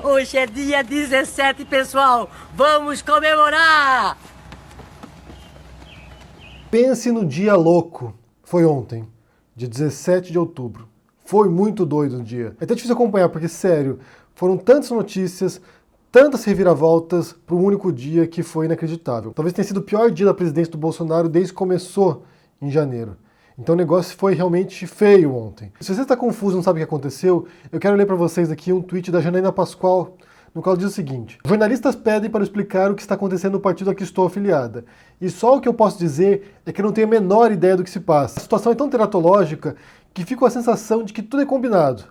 Hoje é dia 17, pessoal! Vamos comemorar! Pense no dia louco. Foi ontem, dia 17 de outubro. Foi muito doido o dia. É até difícil acompanhar, porque, sério, foram tantas notícias, tantas reviravoltas para um único dia que foi inacreditável. Talvez tenha sido o pior dia da presidência do Bolsonaro desde que começou em janeiro. Então o negócio foi realmente feio ontem. Se você está confuso e não sabe o que aconteceu, eu quero ler para vocês aqui um tweet da Janaína Pascoal, no qual diz o seguinte: jornalistas pedem para explicar o que está acontecendo no partido a que estou afiliada. E só o que eu posso dizer é que eu não tenho a menor ideia do que se passa. A situação é tão teratológica que fica com a sensação de que tudo é combinado.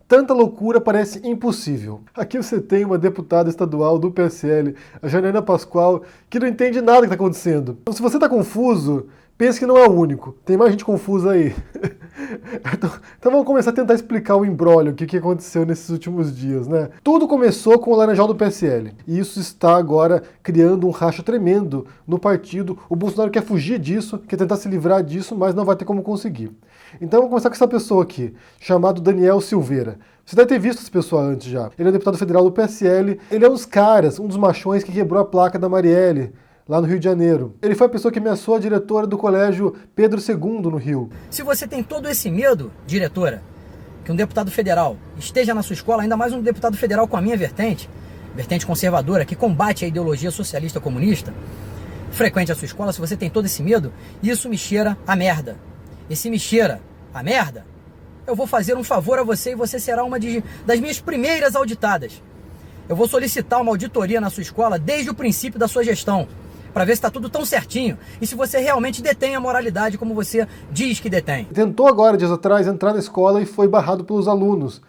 Tanta loucura parece impossível. Aqui você tem uma deputada estadual do PSL, a Janaína Pascoal, que não entende nada do que está acontecendo. Então, se você está confuso, pense que não é o único. Tem mais gente confusa aí. Então vamos começar a tentar explicar o imbróglio, o que aconteceu nesses últimos dias, né? Tudo começou com o Laranjal do PSL. E isso está agora criando um racha tremendo no partido. O Bolsonaro quer fugir disso, quer tentar se livrar disso, mas não vai ter como conseguir. Então vamos começar com essa pessoa aqui, chamado Daniel Silveira. Você deve ter visto essa pessoa antes já. Ele é deputado federal do PSL. Ele é um dos caras, um dos machões que quebrou a placa da Marielle, lá no Rio de Janeiro. Ele foi a pessoa que ameaçou a diretora do colégio Pedro II no Rio. Se você tem todo esse medo, diretora, que um deputado federal esteja na sua escola, ainda mais um deputado federal com a minha vertente conservadora, que combate a ideologia socialista comunista, frequente a sua escola, se você tem todo esse medo, isso me cheira a merda. E se me cheira a merda, eu vou fazer um favor a você e você será uma das minhas primeiras auditadas. Eu vou solicitar uma auditoria na sua escola desde o princípio da sua gestão, para ver se está tudo tão certinho e se você realmente detém a moralidade como você diz que detém. Tentou agora, dias atrás, entrar na escola e foi barrado pelos alunos.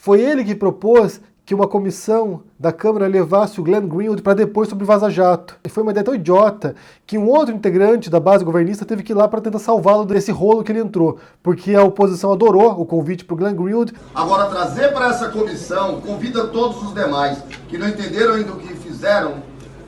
Foi ele que propôs que uma comissão da Câmara levasse o Glenn Greenwald para depor sobre Vaza Jato. E foi uma ideia tão idiota que um outro integrante da base governista teve que ir lá para tentar salvá-lo desse rolo que ele entrou, porque a oposição adorou o convite para o Glenn Greenwald. Agora, trazer para essa comissão, convida todos os demais que não entenderam ainda o que fizeram,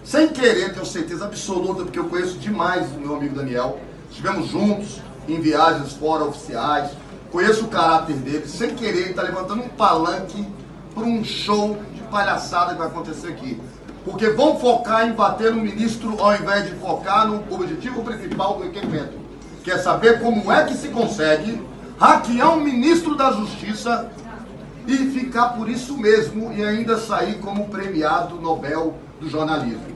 sem querer, tenho certeza absoluta, porque eu conheço demais o meu amigo Daniel, estivemos juntos em viagens fora oficiais, conheço o caráter dele, sem querer ele está levantando um palanque para um show de palhaçada que vai acontecer aqui. Porque vão focar em bater no ministro ao invés de focar no objetivo principal do requerimento, que é saber como é que se consegue hackear um ministro da Justiça e ficar por isso mesmo e ainda sair como premiado Nobel do jornalismo.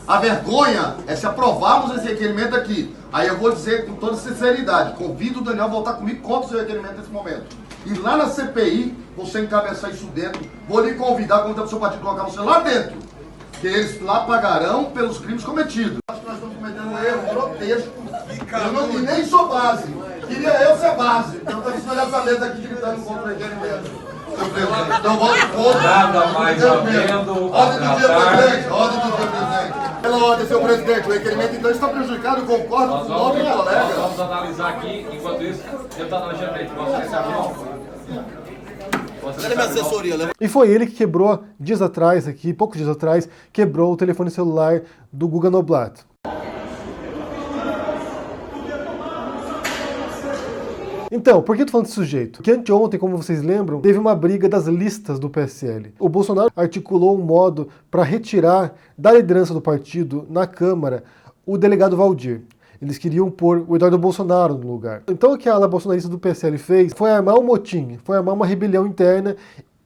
A vergonha é se aprovarmos esse requerimento aqui. Aí eu vou dizer com toda sinceridade, convido o Daniel a voltar comigo contra o seu requerimento nesse momento. E lá na CPI, você encabeçar isso dentro, vou lhe convidar, como o seu partido, colocar você lá dentro. Que eles lá pagarão pelos crimes cometidos. Acho que nós estamos cometendo um erro grotesco. Eu nem sou base. Queria eu ser base. Então estamos olhando essa mesa aqui gritando contra o requerimento. Então voto contra. Nada mais havendo. Ordem do dia, presidente. Ordem do dia, presidente. Pela ordem, senhor presidente, o requerimento então está prejudicado, eu concordo com o nobre colega. Nós vamos analisar aqui, enquanto isso, deputado Alexandre Leite, Vossa Excelência. E foi ele que quebrou, dias atrás aqui, poucos dias atrás, quebrou o telefone celular do Guga Noblat. Então, por que eu tô falando desse sujeito? Porque anteontem, como vocês lembram, teve uma briga das listas do PSL. O Bolsonaro articulou um modo para retirar da liderança do partido, na Câmara, o delegado Valdir. Eles queriam pôr o Eduardo Bolsonaro no lugar. Então o que a ala bolsonarista do PSL fez foi armar um motim, foi armar uma rebelião interna,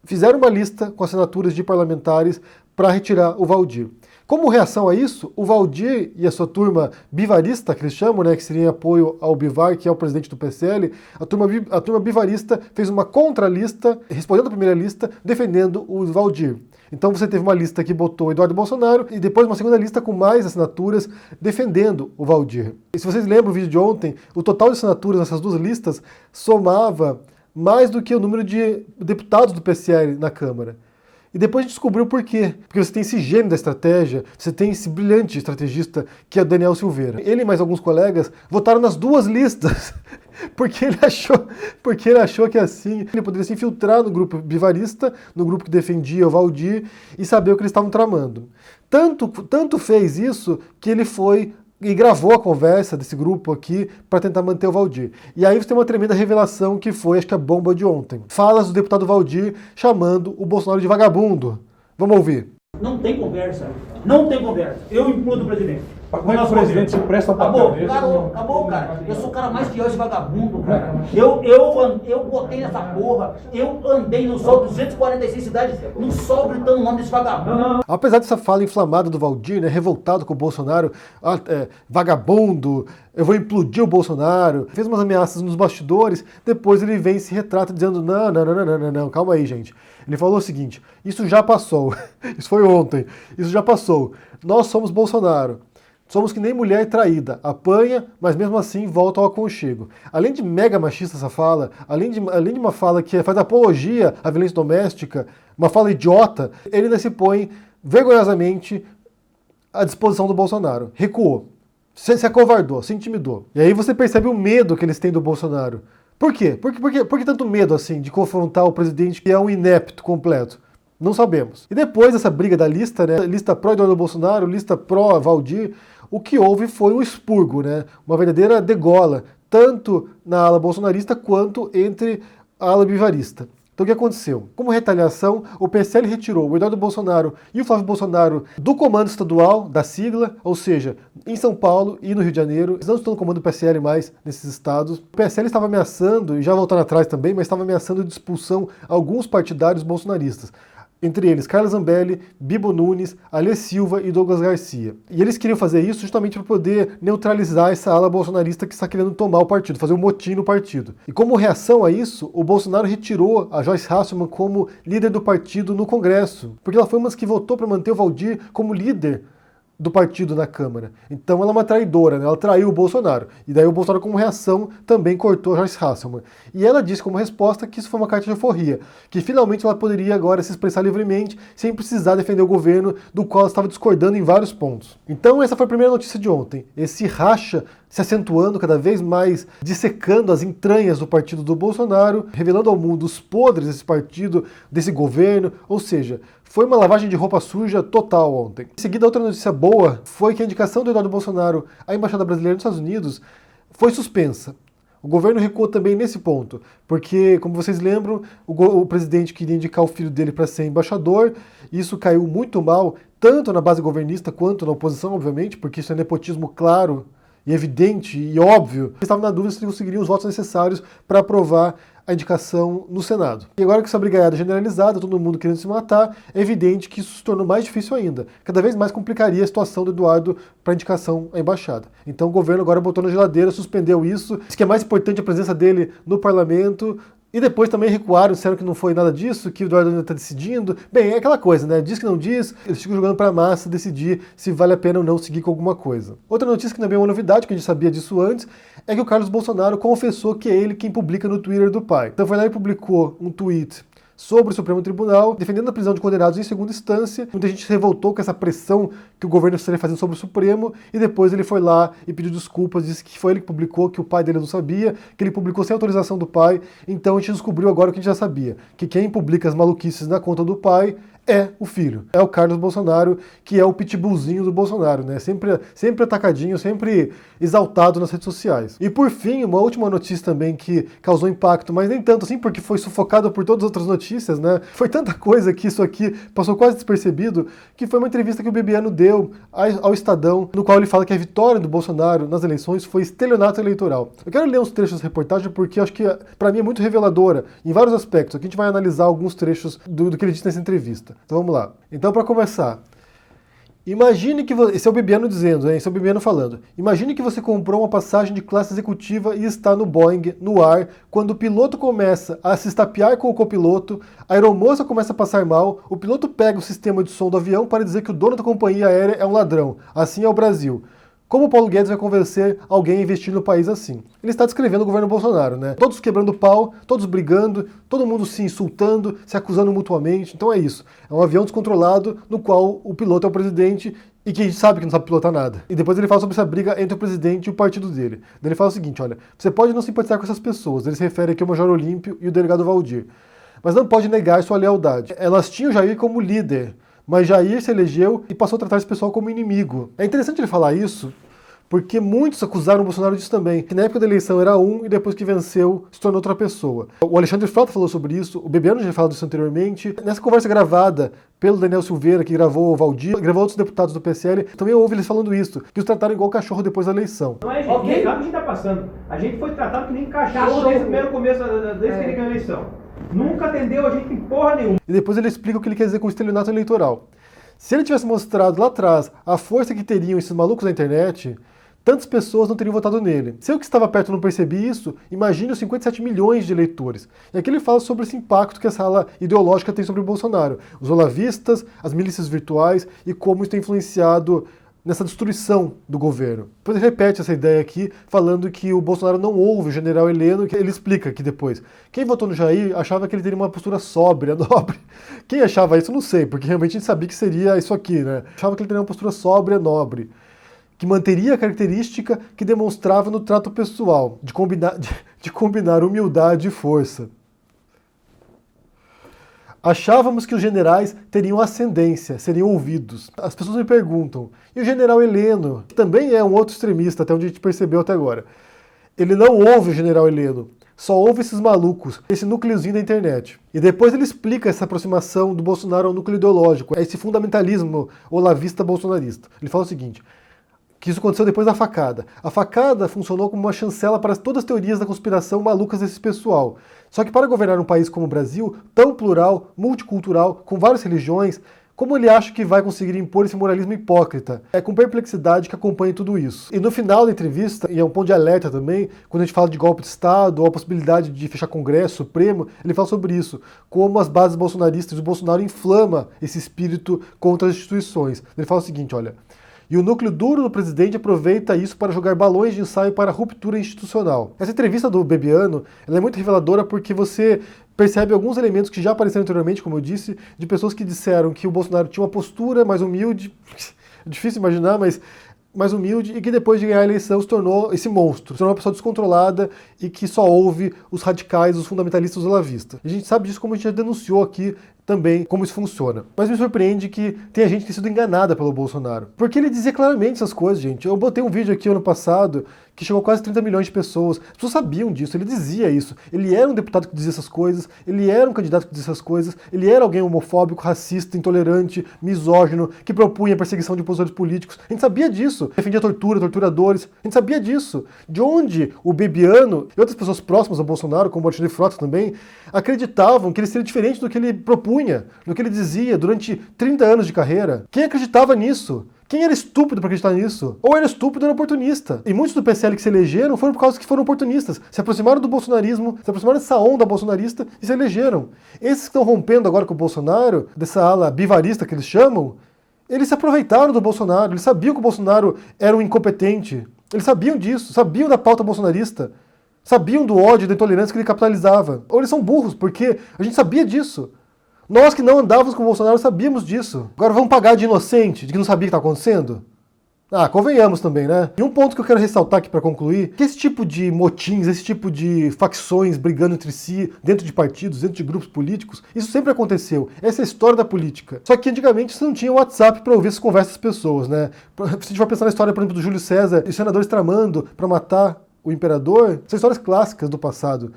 fizeram uma lista com assinaturas de parlamentares para retirar o Valdir. Como reação a isso, o Valdir e a sua turma bivarista, que eles chamam, né, que seria em apoio ao Bivar, que é o presidente do PSL, a turma bivarista fez uma contralista, respondendo à primeira lista, defendendo o Valdir. Então você teve uma lista que botou Eduardo Bolsonaro e depois uma segunda lista com mais assinaturas defendendo o Valdir. E se vocês lembram o vídeo de ontem, o total de assinaturas nessas duas listas somava mais do que o número de deputados do PSL na Câmara. E depois a gente descobriu por quê. Porque você tem esse gênio da estratégia, você tem esse brilhante estrategista que é o Daniel Silveira. Ele e mais alguns colegas votaram nas duas listas, porque ele achou que assim ele poderia se infiltrar no grupo bivarista, no grupo que defendia o Valdir, e saber o que eles estavam tramando. Tanto fez isso que ele foi e gravou a conversa desse grupo aqui para tentar manter o Valdir. E aí você tem uma tremenda revelação que foi, acho que a bomba de ontem. Falas do deputado Valdir chamando o Bolsonaro de vagabundo. Vamos ouvir. Não tem conversa. Não tem conversa. Eu implodo o presidente. Como é que o presidente se presta para papel? Acabou, cara. Eu sou o cara mais que hoje vagabundo, cara. Eu botei nessa porra. Eu andei no sol 246 cidades, no sol gritando o nome desse vagabundo. Apesar dessa fala inflamada do Valdir, né, revoltado com o Bolsonaro, vagabundo, eu vou implodir o Bolsonaro, fez umas ameaças nos bastidores, depois ele vem e se retrata dizendo, não, calma aí, gente. Ele falou o seguinte, isso já passou, isso foi ontem, isso já passou, nós somos Bolsonaro. Somos que nem mulher traída, apanha, mas mesmo assim volta ao aconchego. Além de mega machista essa fala, além de uma fala que faz apologia à violência doméstica, uma fala idiota, ele ainda se põe vergonhosamente à disposição do Bolsonaro. Recuou, se acovardou, se intimidou. E aí você percebe o medo que eles têm do Bolsonaro. Por quê? Por que tanto medo assim de confrontar o presidente que é um inepto completo? Não sabemos. E depois dessa briga da lista, né, lista pró-Eduardo Bolsonaro, lista pró-Valdir, o que houve foi um expurgo, né, uma verdadeira degola, tanto na ala bolsonarista quanto entre a ala bivarista. Então o que aconteceu? Como retaliação, o PSL retirou o Eduardo Bolsonaro e o Flávio Bolsonaro do comando estadual, da sigla, ou seja, em São Paulo e no Rio de Janeiro. Eles não estão no comando do PSL mais nesses estados. O PSL estava ameaçando, e já voltando atrás também, mas estava ameaçando de expulsão alguns partidários bolsonaristas. Entre eles, Carla Zambelli, Bibo Nunes, Alê Silva e Douglas Garcia. E eles queriam fazer isso justamente para poder neutralizar essa ala bolsonarista que está querendo tomar o partido, fazer um motim no partido. E como reação a isso, o Bolsonaro retirou a Joyce Hasselmann como líder do partido no Congresso, porque ela foi uma das que votou para manter o Valdir como líder do partido na Câmara. Então ela é uma traidora, né? Ela traiu o Bolsonaro. E daí o Bolsonaro, como reação, também cortou a Joyce Hasselmann. E ela disse como resposta que isso foi uma carta de alforria, que finalmente ela poderia agora se expressar livremente, sem precisar defender o governo, do qual ela estava discordando em vários pontos. Então essa foi a primeira notícia de ontem. Esse racha se acentuando cada vez mais, dissecando as entranhas do partido do Bolsonaro, revelando ao mundo os podres desse partido, desse governo, ou seja, foi uma lavagem de roupa suja total ontem. Em seguida, outra notícia boa foi que a indicação do Eduardo Bolsonaro à Embaixada Brasileira nos Estados Unidos foi suspensa. O governo recuou também nesse ponto, porque, como vocês lembram, o presidente queria indicar o filho dele para ser embaixador, e isso caiu muito mal, tanto na base governista quanto na oposição, obviamente, porque isso é nepotismo claro e evidente e óbvio. Eles estavam na dúvida se conseguiriam os votos necessários para aprovar a indicação no Senado. E agora que essa brigaiada generalizada, todo mundo querendo se matar, é evidente que isso se tornou mais difícil ainda. Cada vez mais complicaria a situação do Eduardo para a indicação à embaixada. Então o governo agora botou na geladeira, suspendeu isso, disse que é mais importante a presença dele no parlamento, e depois também recuaram, disseram que não foi nada disso, que o Eduardo ainda está decidindo. Bem, é aquela coisa, né? Diz que não diz, eles ficam jogando para a massa decidir se vale a pena ou não seguir com alguma coisa. Outra notícia que também é uma novidade, que a gente sabia disso antes, é que o Carlos Bolsonaro confessou que é ele quem publica no Twitter do pai. Então foi lá e publicou um tweet sobre o Supremo Tribunal, defendendo a prisão de condenados em segunda instância. Muita gente se revoltou com essa pressão que o governo estaria fazendo sobre o Supremo, e depois ele foi lá e pediu desculpas, disse que foi ele que publicou, que o pai dele não sabia, que ele publicou sem autorização do pai. Então a gente descobriu agora o que a gente já sabia, que quem publica as maluquices na conta do pai é o filho, é o Carlos Bolsonaro, que é o pitbullzinho do Bolsonaro, né? Sempre atacadinho, sempre exaltado nas redes sociais. E por fim, uma última notícia também que causou impacto, mas nem tanto assim, porque foi sufocada por todas as outras notícias, né? Foi tanta coisa que isso aqui passou quase despercebido, que foi uma entrevista que o Bibiano deu ao Estadão, no qual ele fala que a vitória do Bolsonaro nas eleições foi estelionato eleitoral. Eu quero ler uns trechos da reportagem porque eu acho que, para mim, é muito reveladora em vários aspectos. Aqui a gente vai analisar alguns trechos do que ele disse nessa entrevista. Então vamos lá. Então, para começar, imagine que esse é o Bibiano dizendo, né? Esse é o Bibiano falando. Imagine que você comprou uma passagem de classe executiva e está no Boeing, no ar, quando o piloto começa a se estapear com o copiloto, a aeromoça começa a passar mal, o piloto pega o sistema de som do avião para dizer que o dono da companhia aérea é um ladrão. Assim é o Brasil. Como o Paulo Guedes vai convencer alguém a investir no país assim? Ele está descrevendo o governo Bolsonaro, né? Todos quebrando pau, todos brigando, todo mundo se insultando, se acusando mutuamente. Então é isso. É um avião descontrolado no qual o piloto é o presidente e que a gente sabe que não sabe pilotar nada. E depois ele fala sobre essa briga entre o presidente e o partido dele. Daí ele fala o seguinte, olha, você pode não simpatizar com essas pessoas, ele se refere aqui ao Major Olímpio e o delegado Valdir, mas não pode negar sua lealdade. Elas tinham Jair como líder, mas Jair se elegeu e passou a tratar esse pessoal como inimigo. É interessante ele falar isso, porque muitos acusaram o Bolsonaro disso também, que na época da eleição era um e depois que venceu se tornou outra pessoa. O Alexandre Frota falou sobre isso, o Bebiano já falou disso anteriormente. Nessa conversa gravada pelo Daniel Silveira, que gravou o Valdir, gravou outros deputados do PSL, também houve eles falando isso, que os trataram igual cachorro depois da eleição. Não é, gente, okay. O recado que a gente tá passando. A gente foi tratado que nem cachorro desde o primeiro começo, desde que ele ganhou a eleição. Nunca atendeu a gente em porra nenhuma. E depois ele explica o que ele quer dizer com estelionato eleitoral. Se ele tivesse mostrado lá atrás a força que teriam esses malucos na internet, tantas pessoas não teriam votado nele. Se eu que estava perto não percebi isso, imagine os 57 milhões de eleitores. E aqui ele fala sobre esse impacto que essa ala ideológica tem sobre o Bolsonaro. Os olavistas, as milícias virtuais e como isso tem influenciado nessa destruição do governo. Depois ele repete essa ideia aqui, falando que o Bolsonaro não ouve o general Heleno, que ele explica aqui depois. Quem votou no Jair achava que ele teria uma postura sóbria, nobre. Quem achava isso, eu não sei, porque realmente a gente sabia que seria isso aqui, né? Achava que ele teria uma postura sóbria, nobre, que manteria a característica que demonstrava no trato pessoal, de combinar humildade e força. Achávamos que os generais teriam ascendência, seriam ouvidos. As pessoas me perguntam, e o general Heleno, que também é um outro extremista, até onde a gente percebeu até agora. Ele não ouve o general Heleno, só ouve esses malucos, esse núcleozinho da internet. E depois ele explica essa aproximação do Bolsonaro ao núcleo ideológico, esse fundamentalismo olavista bolsonarista. Ele fala o seguinte, que isso aconteceu depois da facada. A facada funcionou como uma chancela para todas as teorias da conspiração malucas desse pessoal. Só que para governar um país como o Brasil, tão plural, multicultural, com várias religiões, como ele acha que vai conseguir impor esse moralismo hipócrita? É com perplexidade que acompanha tudo isso. E no final da entrevista, e é um ponto de alerta também, quando a gente fala de golpe de Estado ou a possibilidade de fechar Congresso Supremo, ele fala sobre isso, como as bases bolsonaristas e o Bolsonaro inflama esse espírito contra as instituições. Ele fala o seguinte, olha, e o núcleo duro do presidente aproveita isso para jogar balões de ensaio para a ruptura institucional. Essa entrevista do Bebiano ela é muito reveladora porque você percebe alguns elementos que já apareceram anteriormente, como eu disse, de pessoas que disseram que o Bolsonaro tinha uma postura mais humilde, é difícil imaginar, mas mais humilde, e que depois de ganhar a eleição se tornou esse monstro, se tornou uma pessoa descontrolada e que só ouve os radicais, os fundamentalistas olavistas. A gente sabe disso como a gente já denunciou aqui também como isso funciona. Mas me surpreende que tem gente que tem sido enganada pelo Bolsonaro. Porque ele dizia claramente essas coisas, gente. Eu botei um vídeo aqui ano passado que chegou a quase 30 milhões de pessoas. As pessoas sabiam disso, ele dizia isso. Ele era um deputado que dizia essas coisas, ele era um candidato que dizia essas coisas, ele era alguém homofóbico, racista, intolerante, misógino, que propunha a perseguição de opositores políticos. A gente sabia disso. Defendia tortura, torturadores. A gente sabia disso. De onde o Bebiano e outras pessoas próximas ao Bolsonaro, como o Alexandre Frota também, acreditavam que ele seria diferente do que ele propunha, do que ele dizia durante 30 anos de carreira. Quem acreditava nisso? Quem era estúpido para acreditar nisso? Ou era estúpido ou era oportunista. E muitos do PSL que se elegeram foram por causa que foram oportunistas. Se aproximaram do bolsonarismo, se aproximaram dessa onda bolsonarista e se elegeram. Esses que estão rompendo agora com o Bolsonaro, dessa ala bivarista que eles chamam, eles se aproveitaram do Bolsonaro, eles sabiam que o Bolsonaro era um incompetente. Eles sabiam disso, sabiam da pauta bolsonarista. Sabiam do ódio e da intolerância que ele capitalizava. Ou eles são burros, porque a gente sabia disso. Nós que não andávamos com o Bolsonaro sabíamos disso. Agora vamos pagar de inocente, de que não sabia o que está acontecendo? Ah, convenhamos também, né? E um ponto que eu quero ressaltar aqui para concluir, que esse tipo de motins, esse tipo de facções brigando entre si, dentro de partidos, dentro de grupos políticos, isso sempre aconteceu. Essa é a história da política. Só que antigamente você não tinha WhatsApp para ouvir essas conversas das pessoas, né? Se a gente vai pensar na história, por exemplo, do Júlio César e os senadores tramando para matar o imperador, são histórias clássicas do passado.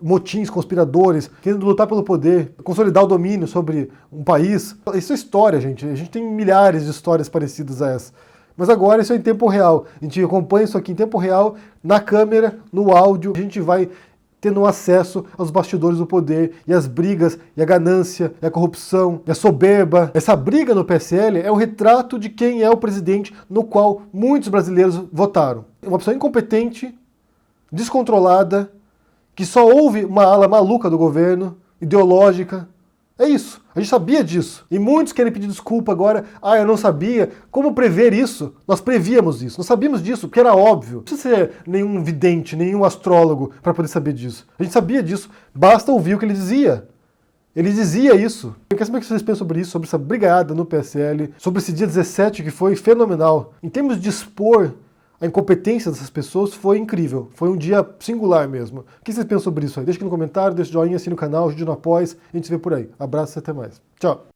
Motins, conspiradores, querendo lutar pelo poder, consolidar o domínio sobre um país. Isso é história, gente. A gente tem milhares de histórias parecidas a essa. Mas agora isso é em tempo real. A gente acompanha isso aqui em tempo real, na câmera, no áudio. A gente vai tendo acesso aos bastidores do poder, e as brigas, e a ganância, e a corrupção, e a soberba. Essa briga no PSL é um retrato de quem é o presidente no qual muitos brasileiros votaram. Uma pessoa incompetente, descontrolada, que só ouve uma ala maluca do governo, ideológica. É isso. A gente sabia disso. E muitos querem pedir desculpa agora. Ah, eu não sabia. Como prever isso? Nós prevíamos isso. Nós sabíamos disso, porque era óbvio. Não precisa ser nenhum vidente, nenhum astrólogo para poder saber disso. A gente sabia disso. Basta ouvir o que ele dizia. Ele dizia isso. Eu quero saber o que vocês pensam sobre isso, sobre essa brigada no PSL, sobre esse dia 17 que foi fenomenal. Em termos de expor a incompetência dessas pessoas, foi incrível. Foi um dia singular mesmo. O que vocês pensam sobre isso aí? Deixa aqui no comentário, deixa o joinha, assina o canal, ajude no apoio. A gente se vê por aí. Abraço e até mais. Tchau.